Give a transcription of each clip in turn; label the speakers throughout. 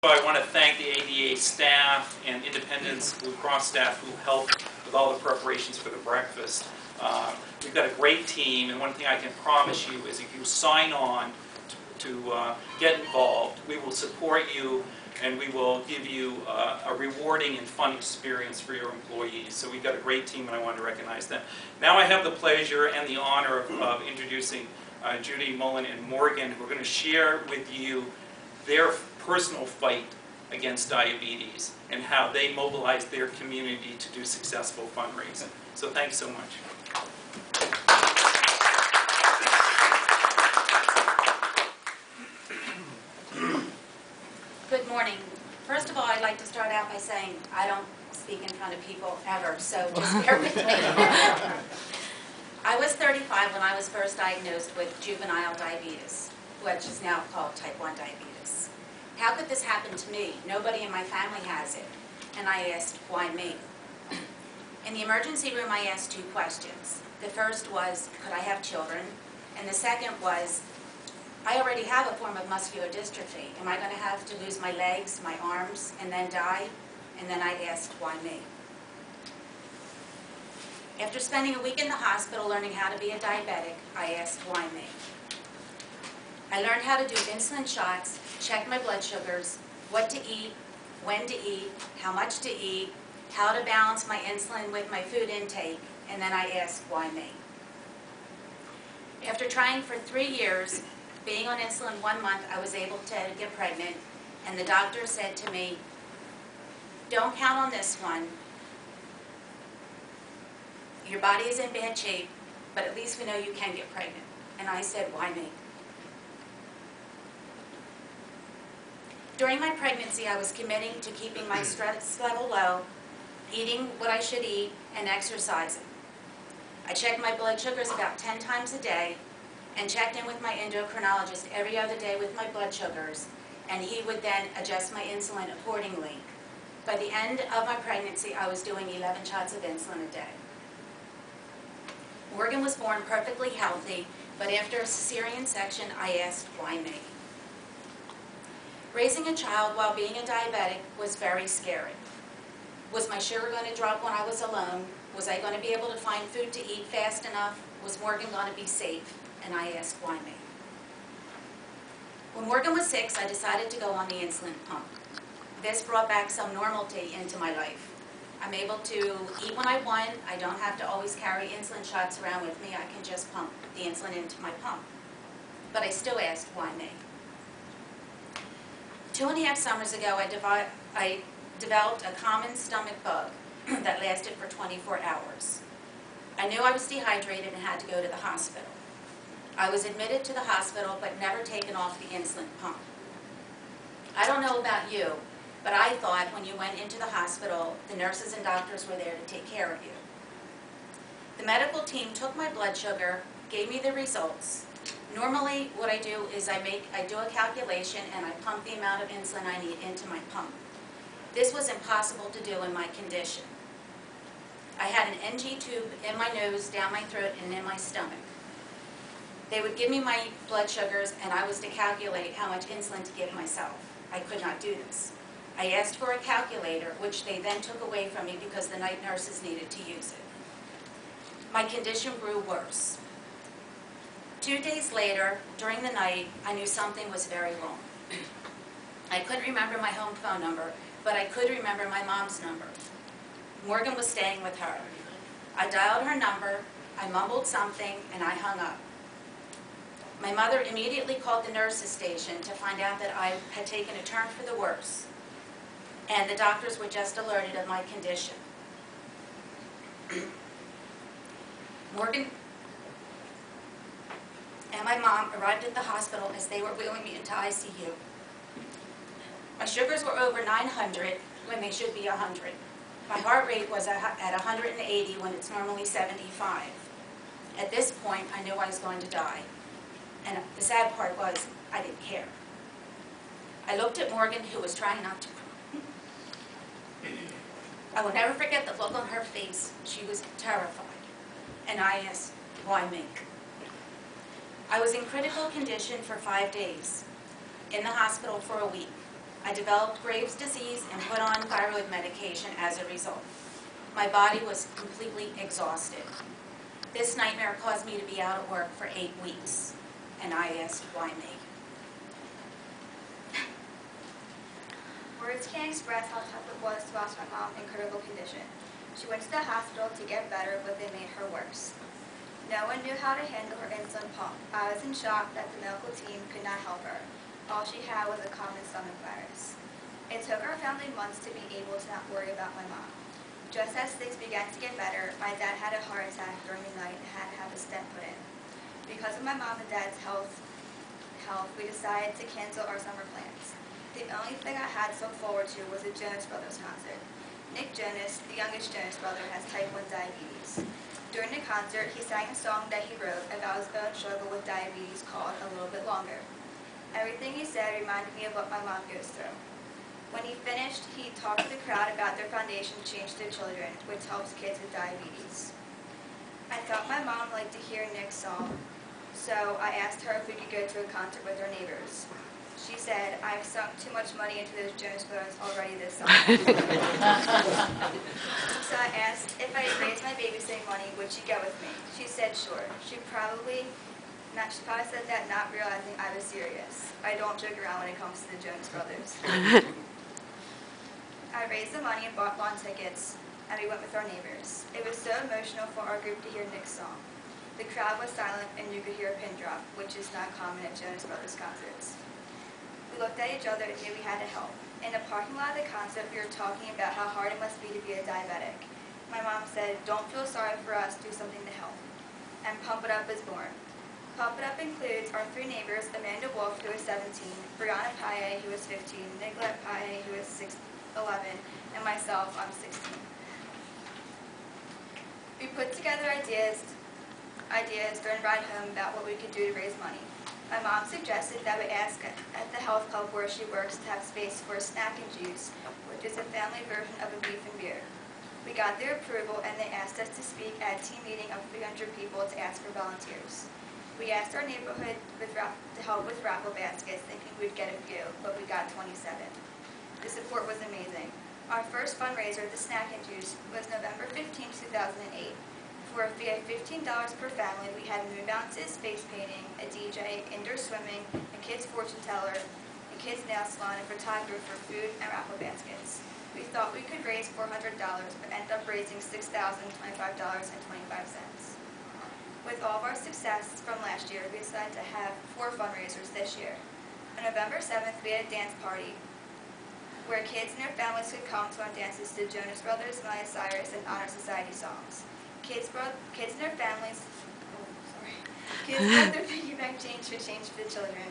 Speaker 1: I want to thank the ADA staff and Independence Blue Cross staff who helped with all the preparations for the breakfast. We've got a great team, and one thing I can promise you is if you sign on to get involved, we will support you and we will give you a rewarding and fun experience for your employees. So we've got a great team, and I want to recognize them. Now I have the pleasure and the honor of introducing Judy, Mullen, and Morgan, who are going to share with you their personal fight against diabetes and how they mobilize their community to do successful fundraising. So thanks so much.
Speaker 2: Good morning. First of all, I'd like to start out by saying I don't speak in front of people ever, so just bear with me. I was 35 when I was first diagnosed with juvenile diabetes, which is now called type 1 diabetes. How could this happen to me? Nobody in my family has it. And I asked, why me? In the emergency room, I asked two questions. The first was, could I have children? And the second was, I already have a form of muscular dystrophy. Am I going to have to lose my legs, my arms, and then die? And then I asked, why me? After spending a week in the hospital learning how to be a diabetic, I asked, why me? I learned how to do insulin shots, check my blood sugars, what to eat, when to eat, how much to eat, how to balance my insulin with my food intake, and then I asked, why me? After trying for 3 years, being on insulin 1 month, I was able to get pregnant, and the doctor said to me, don't count on this one. Your body is in bad shape, but at least we know you can get pregnant. And I said, why me? During my pregnancy, I was committing to keeping my stress level low, eating what I should eat, and exercising. I checked my blood sugars about 10 times a day and checked in with my endocrinologist every other day with my blood sugars, and he would then adjust my insulin accordingly. By the end of my pregnancy, I was doing 11 shots of insulin a day. Morgan was born perfectly healthy, but after a cesarean section, I asked, why me? Raising a child while being a diabetic was very scary. Was my sugar going to drop when I was alone? Was I going to be able to find food to eat fast enough? Was Morgan going to be safe? And I asked, why me? When Morgan was 6, I decided to go on the insulin pump. This brought back some normalcy into my life. I'm able to eat when I want. I don't have to always carry insulin shots around with me. I can just pump the insulin into my pump. But I still asked, why me? 2.5 summers ago, I developed a common stomach bug that lasted for 24 hours. I knew I was dehydrated and had to go to the hospital. I was admitted to the hospital but never taken off the insulin pump. I don't know about you, but I thought when you went into the hospital, the nurses and doctors were there to take care of you. The medical team took my blood sugar, gave me the results. Normally, what I do is I do a calculation and I pump the amount of insulin I need into my pump. This was impossible to do in my condition. I had an NG tube in my nose, down my throat, and in my stomach. They would give me my blood sugars, and I was to calculate how much insulin to give myself. I could not do this. I asked for a calculator, which they then took away from me because the night nurses needed to use it. My condition grew worse. 2 days later, during the night, I knew something was very wrong. I couldn't remember my home phone number, but I could remember my mom's number. Morgan was staying with her. I dialed her number, I mumbled something, and I hung up. My mother immediately called the nurses station to find out that I had taken a turn for the worse, and the doctors were just alerted of my condition. Morgan and my mom arrived at the hospital as they were wheeling me into ICU. My sugars were over 900 when they should be 100. My heart rate was at 180 when it's normally 75. At this point, I knew I was going to die. And the sad part was, I didn't care. I looked at Morgan, who was trying not to cry. I will never forget the look on her face. She was terrified. And I asked, why me? I was in critical condition for 5 days, in the hospital for a week. I developed Graves' disease and put on thyroid medication as a result. My body was completely exhausted. This nightmare caused me to be out of work for 8 weeks, and I asked, why me?
Speaker 3: Words can't express how tough it was to watch my mom in critical condition. She went to the hospital to get better, but they made her worse. No one knew how to handle her insulin pump. I was in shock that the medical team could not help her. All she had was a common stomach virus. It took our family months to be able to not worry about my mom. Just as things began to get better, my dad had a heart attack during the night and had to have a stent put in. Because of my mom and dad's health, we decided to cancel our summer plans. The only thing I had to look forward to was a Jonas Brothers concert. Nick Jonas, the youngest Jonas brother, has type 1 diabetes. During the concert, he sang a song that he wrote about his own struggle with diabetes called A Little Bit Longer. Everything he said reminded me of what my mom goes through. When he finished, he talked to the crowd about their foundation Change to Children, which helps kids with diabetes. I thought my mom liked to hear Nick's song, so I asked her if we could go to a concert with our neighbors. She said, I've sunk too much money into those Jonas Brothers already this summer. So I asked if I raised my babysitting money, would she go with me? She said sure. She probably said that not realizing I was serious. I don't joke around when it comes to the Jonas Brothers. I raised the money and bought lawn tickets, and we went with our neighbors. It was so emotional for our group to hear Nick's song. The crowd was silent, and you could hear a pin drop, which is not common at Jonas Brothers concerts. We looked at each other and knew we had to help. In the parking lot of the concert, we were talking about how hard it must be to be a diabetic. My mom said, don't feel sorry for us, do something to help. And Pump It Up was born. Pump It Up includes our 3 neighbors, Amanda Wolf, who is 17, Brianna Paye, who is 15, Nicolette Paye, who is 11, and myself, I'm 16. We put together ideas during a ride home about what we could do to raise money. My mom suggested that we ask at the health club where she works to have space for a snack and juice, which is a family version of a beef and beer. We got their approval and they asked us to speak at a team meeting of 300 people to ask for volunteers. We asked our neighborhood to help with raffle baskets, thinking we'd get a few, but we got 27. The support was amazing. Our first fundraiser, the Snack and Juice, was November 15, 2008. For a fee of $15 per family, we had moon bounces, face painting, a DJ, indoor swimming, a kid's fortune teller, a kid's nail salon, and photographer for food and raffle baskets. We thought we could raise $400, but ended up raising $6,025.25. With all of our success from last year, we decided to have 4 fundraisers this year. On November 7th, we had a dance party where kids and their families could come to our dances to Jonas Brothers, Miley Cyrus, and Honor Society songs. Kids and their families, kids brought their piggyback change for Change for the Children.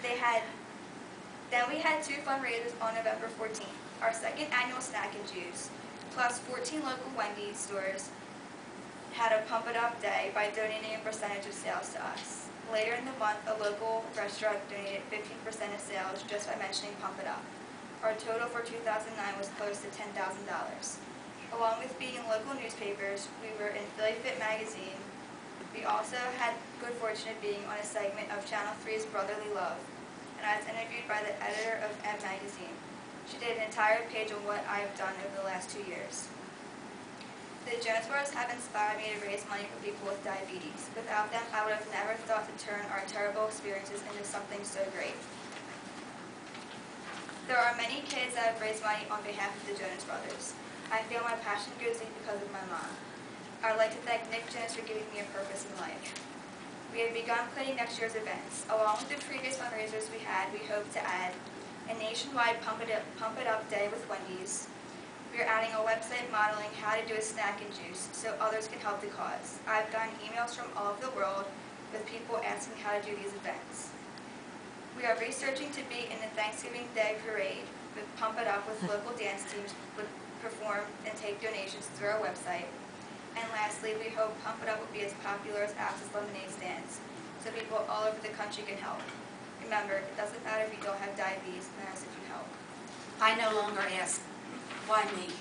Speaker 3: Then we had 2 fundraisers on November 14th. Our second annual Snack and Juice, plus 14 local Wendy's stores, had a Pump It Up day by donating a percentage of sales to us. Later in the month, a local restaurant donated 15% of sales just by mentioning Pump It Up. Our total for 2009 was close to $10,000. Along with being in local newspapers, we were in Philly Fit magazine. We also had good fortune of being on a segment of Channel 3's Brotherly Love, and I was interviewed by the editor of M magazine. She did an entire page on what I have done over the last 2 years. The Jonas Brothers have inspired me to raise money for people with diabetes. Without them, I would have never thought to turn our terrible experiences into something so great. There are many kids that have raised money on behalf of the Jonas Brothers. I feel my passion goes deep because of my mom. I would like to thank Nick Jonas for giving me a purpose in life. We have begun planning next year's events. Along with the previous fundraisers we had, we hope to add a nationwide Pump It Up Day with Wendy's. We are adding a website modeling how to do a snack and juice so others can help the cause. I've gotten emails from all over the world with people asking how to do these events. We are researching to be in the Thanksgiving Day Parade with Pump It Up with local dance teams would perform and take donations through our website. And lastly, we hope Pump It Up will be as popular as Access Lemonade stands, so people all over the country can help. Remember, it doesn't matter if you don't have diabetes, it matters if you help.
Speaker 2: I no longer ask, why me?